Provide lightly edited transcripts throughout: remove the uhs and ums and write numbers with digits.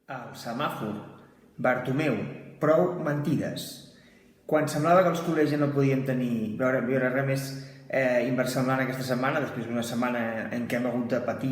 El semàfor. Bartomeu, prou mentides. Quan semblava que els culers ja no podien veure res més inversemblant aquesta setmana, després d'una setmana en què hem hagut de patir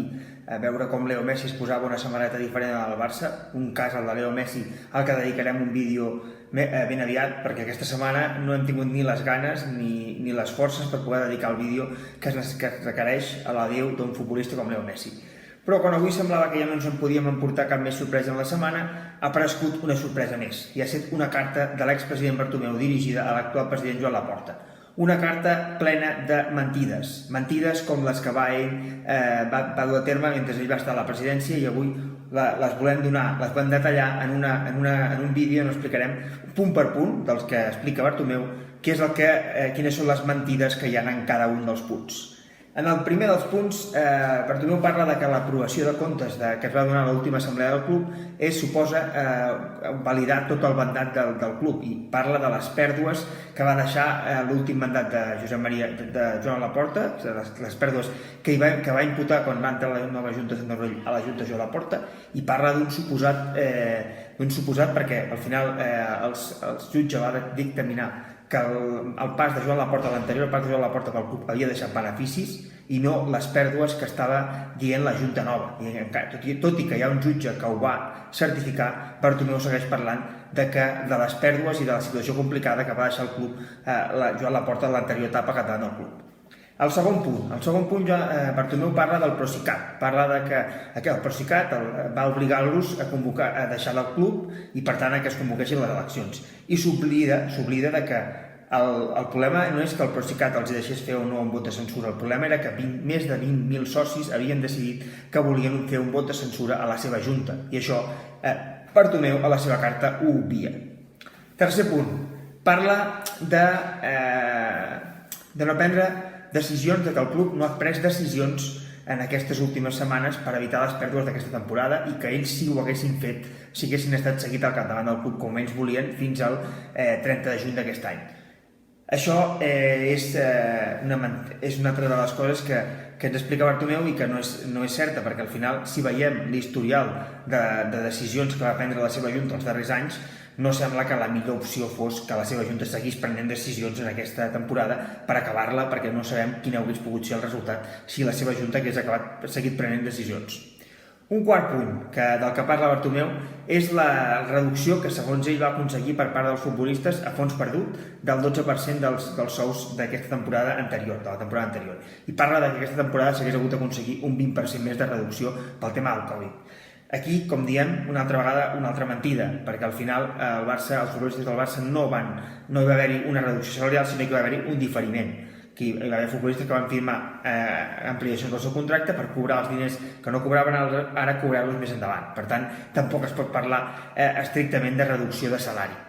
veure com Leo Messi es posava una samarreta diferent al Barça, un cas, el de Leo Messi, al que dedicarem un vídeo ben aviat, perquè aquesta setmana no hem tingut ni les ganes ni les forces per poder dedicar el vídeo que es requereix a l'adéu d'un futbolista com Leo Messi. Però quan avui semblava que ja no ens en podíem emportar cap més sorpresa en la setmana, ha aparegut una sorpresa més, i ha estat una carta de l'expresident Bartomeu dirigida a l'actual president Joan Laporta. Una carta plena de mentides, mentides com les que va dur a terme mentre ell va estar a la presidència, i avui les volem detallar en un vídeo on explicarem punt per punt dels que explica Bartomeu quines són les mentides que hi ha en cada un dels punts. En el primer dels punts, Bartomeu parla que l'aprovació de comptes que es va donar a l'última assemblea del club suposa validar tot el mandat del club, i parla de les pèrdues que va deixar l'últim mandat de Joan Laporta, les pèrdues que va imputar quan va entrar la nova Junta de Centre a la Junta Joan Laporta, i parla d'un suposat perquè al final el jutge va dictaminar que el pas de Joan Laporta, l'anterior pas de Joan Laporta pel club, havia deixat beneficis i no les pèrdues que estava dient la Junta nova. Tot i que hi ha un jutge que ho va certificar, Bartomeu segueix parlant de les pèrdues i de la situació complicada que va deixar el club Joan Laporta en l'anterior etapa catalana del club. El segon punt, Bartomeu parla del Procicat, parla que el Procicat va obligar-los a deixar el club i per tant que es convoquessin les eleccions, i s'oblida que el problema no és que el Procicat els deixés fer o no un vot de censura, el problema era que més de 20.000 socis havien decidit que volien fer un vot de censura a la seva junta, i això Bartomeu a la seva carta ho obvia. Tercer punt, parla de no prendre decisions, que el club no ha pres decisions en aquestes últimes setmanes per evitar les pèrdues d'aquesta temporada, i que ells sí ho haguessin fet si haguessin estat seguit al capdavant del club com ells volien fins al 30 de juny d'aquest any. Això és una altra de les coses que ens explica Bartomeu i que no és certa, perquè al final, si veiem l'historial de decisions que va prendre la seva Junta els darrers anys, no sembla que la millor opció fos que la seva Junta seguís prenent decisions en aquesta temporada per acabar-la, perquè no sabem quin hauria pogut ser el resultat si la seva Junta hagués seguit prenent decisions. Un quart punt del que parla Bartomeu és la reducció que segons ell va aconseguir per part dels futbolistes a fons perdut del 12% dels sous d'aquesta temporada anterior, de la temporada anterior, i parla que aquesta temporada s'hagués hagut d'aconseguir un 20% més de reducció pel tema del Covid. Aquí, com diem, una altra vegada, una altra mentida, perquè al final els futbolistes del Barça no hi va haver-hi una reducció salarial, sinó que hi va haver-hi un diferiment. Hi va haver futbolistes que van firmar ampliacions del seu contracte per cobrar els diners que no cobraven ara, cobrar-los més endavant. Per tant, tampoc es pot parlar estrictament de reducció de salari.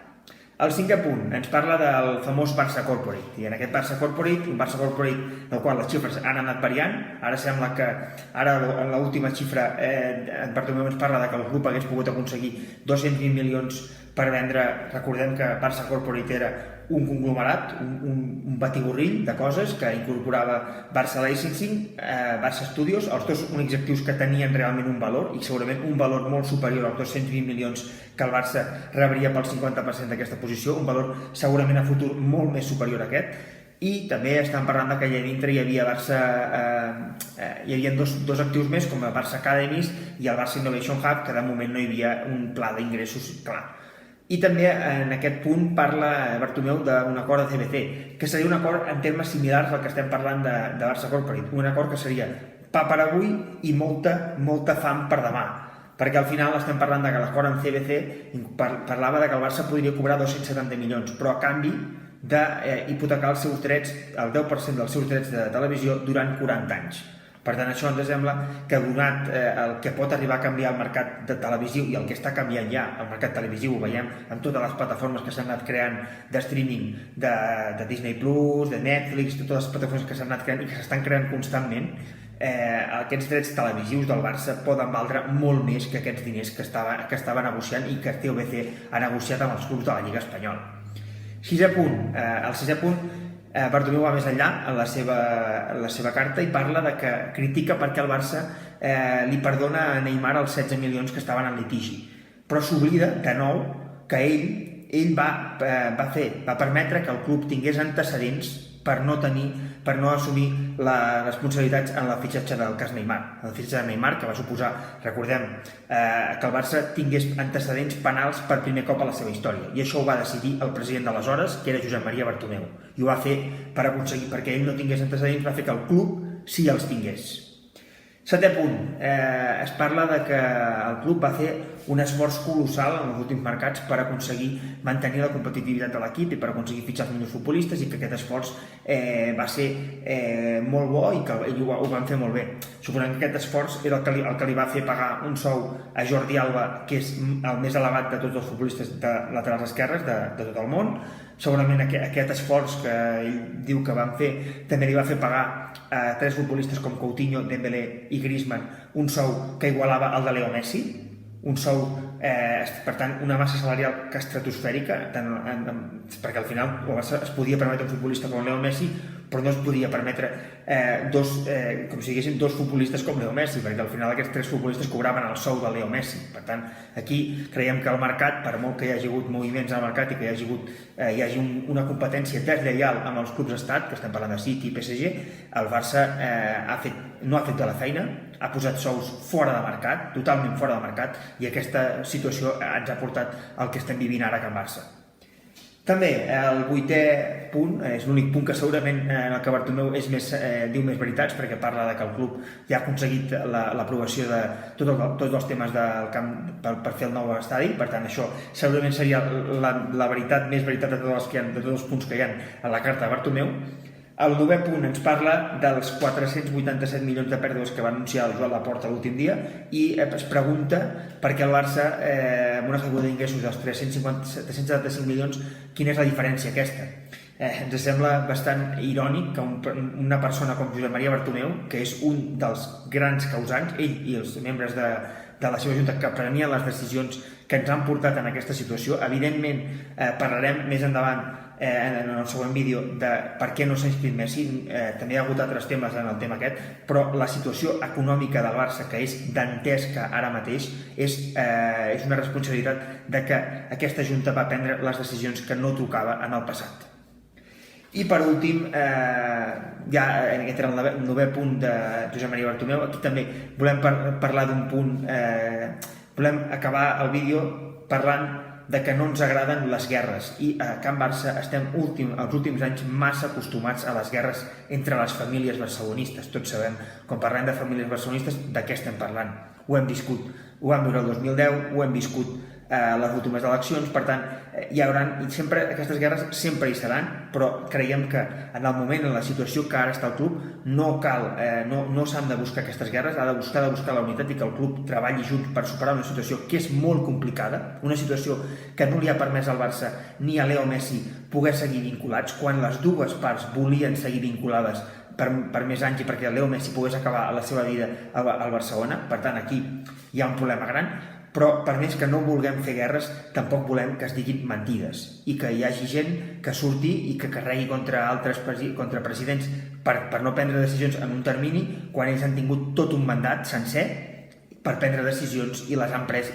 El cinquè punt ens parla del famós Barça Corporate, i en aquest Barça Corporate, un Barça Corporate del qual les xifres han anat variant. Ara sembla que en l'última xifra Bartomeu ens parla que el club hagués pogut aconseguir 220 milions per vendre. Recordem que Barça Corporate era un conglomerat, un batiburrill de coses que incorporava Barça Licensing, Barça Studios, els dos únics actius que tenien realment un valor, i segurament un valor molt superior als 220 milions que el Barça rebria pel 50% d'aquesta posició, un valor segurament a futur molt més superior a aquest. I també estan parlant que allà dintre hi havia dos actius més, com el Barça Academies i el Barça Innovation Hub, que de moment no hi havia un pla d'ingressos clar. I també en aquest punt parla Bartomeu d'un acord de CVC, que seria un acord en termes similars al que estem parlant de Barça Corporate, un acord que seria pa per avui i molta fam per demà, perquè al final estem parlant que l'acord amb CVC parlava que el Barça podria cobrar 270 milions, però a canvi d'hipotecar els seus drets, el 10% dels seus drets de televisió durant 40 anys. Per tant, això ens sembla que donat el que pot arribar a canviar el mercat de televisiu, i el que està canviant ja el mercat televisiu, ho veiem en totes les plataformes que s'han anat creant de streaming, de Disney+, de Netflix, totes les plataformes que s'han anat creant i que s'estan creant constantment, aquests drets televisius del Barça poden valdre molt més que aquests diners que estava negociant i que TVC ha negociat amb els clubs de la Lliga Espanyola. El sisè punt, Bartomeu va més enllà en la seva carta i parla que critica perquè el Barça li perdona a Neymar els 16 milions que estaven en litigi. però s'oblida de nou que ell va permetre que el club tingués antecedents per no assumir les responsabilitats en el fitxatge del cas Neymar. El fitxatge de Neymar, que va suposar, recordem, que el Barça tingués antecedents penals per primer cop a la seva història. I això ho va decidir el president d'aleshores, que era Josep Maria Bartomeu. I ho va fer per aconseguir, perquè ell no tingués antecedents, va fer que el club sí els tingués. Setè punt, es parla de que el club va fer un esforç colossal en els últims mercats per aconseguir mantenir la competitivitat de l'equip i per aconseguir fitxar els millors futbolistes, i que aquest esforç va ser molt bo i que ho van fer molt bé. Suposant que aquest esforç era el que li va fer pagar un sou a Jordi Alba, que és el més elevat de tots els futbolistes de laterals esquerres de tot el món. Segurament aquest esforç que ell diu que van fer també li va fer pagar a 3 futbolistes com Coutinho, Dembélé i Griezmann un sou que igualava el de Leo Messi, un sou, per tant, una massa salarial que estratosfèrica, perquè al final es podia permetre un futbolista com Leo Messi, però no es podia permetre com si diguéssim dos futbolistes com Leo Messi, perquè al final aquests 3 futbolistes cobraven el sou de Leo Messi. Per tant, aquí creiem que el mercat, per molt que hi hagi hagut moviments al mercat i que hi hagi una competència deslleial amb els clubs estat, que estem parlant de City i PSG, el Barça no ha fet de la feina, ha posat sous fora de mercat, totalment fora de mercat, i aquesta situació ens ha portat al que estem vivint ara a Can Barça. També el 8è punt, és l'únic punt que segurament en el que Bartomeu diu més veritats, perquè parla de que el club ja ha aconseguit l'aprovació de tots els temes del camp per fer el nou estadi. Per tant, això segurament seria la veritat, més veritat de tots els punts que hi ha a la carta de Bartomeu. El 9è punt ens parla dels 487 milions de pèrdues que va anunciar el Joan Laporta l'últim dia, i es pregunta per què el Barça, amb una caiguda d'ingressos dels 375 milions, quina és la diferència aquesta. Ens sembla bastant irònic que una persona com Josep Maria Bartomeu, que és un dels grans causants, ell i els membres de la seva junta que prenien les decisions que ens han portat en aquesta situació. Evidentment, parlarem més endavant en el següent vídeo de per què no s'ha inscrit Messi. També hi ha hagut altres temes en el tema aquest, però la situació econòmica del Barça, que és dantesca ara mateix, és una responsabilitat de que aquesta junta va prendre les decisions que no tocava en el passat. I per últim, ja aquest era el 9è punt de Josep Maria Bartomeu. Aquí també volem parlar d'un punt, volem acabar el vídeo parlant de que no ens agraden les guerres, i a Can Barça estem els últims anys massa acostumats a les guerres entre les famílies barcelonistes. Tots sabem, quan parlem de famílies barcelonistes, de què estem parlant. Ho hem viscut, ho vam viure el 2010, ho hem viscut a les últimes eleccions. Per tant, hi haurà, i sempre aquestes guerres sempre hi seran, però creiem que en el moment, en la situació que ara està el club, no s'han de buscar aquestes guerres, ha de buscar la unitat i que el club treballi junts per superar una situació que és molt complicada, una situació que no li ha permès al Barça ni a Leo Messi poder seguir vinculats, quan les dues parts volien seguir vinculades per més anys i perquè Leo Messi pogués acabar la seva vida al Barcelona. Per tant, aquí hi ha un problema gran, però per més que no vulguem fer guerres, tampoc volem que es diguin mentides i que hi hagi gent que surti i que carregui contra presidents per no prendre decisions en un termini, quan ells han tingut tot un mandat sencer per prendre decisions i les han pres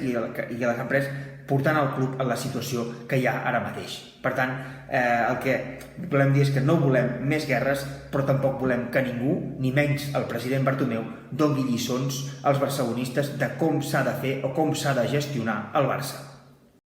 portant el club a la situació que hi ha ara mateix. Per tant, el que volem dir és que no volem més guerres, però tampoc volem que ningú, ni menys el president Bartomeu, doni lliçons als barcelonistes de com s'ha de fer o com s'ha de gestionar el Barça.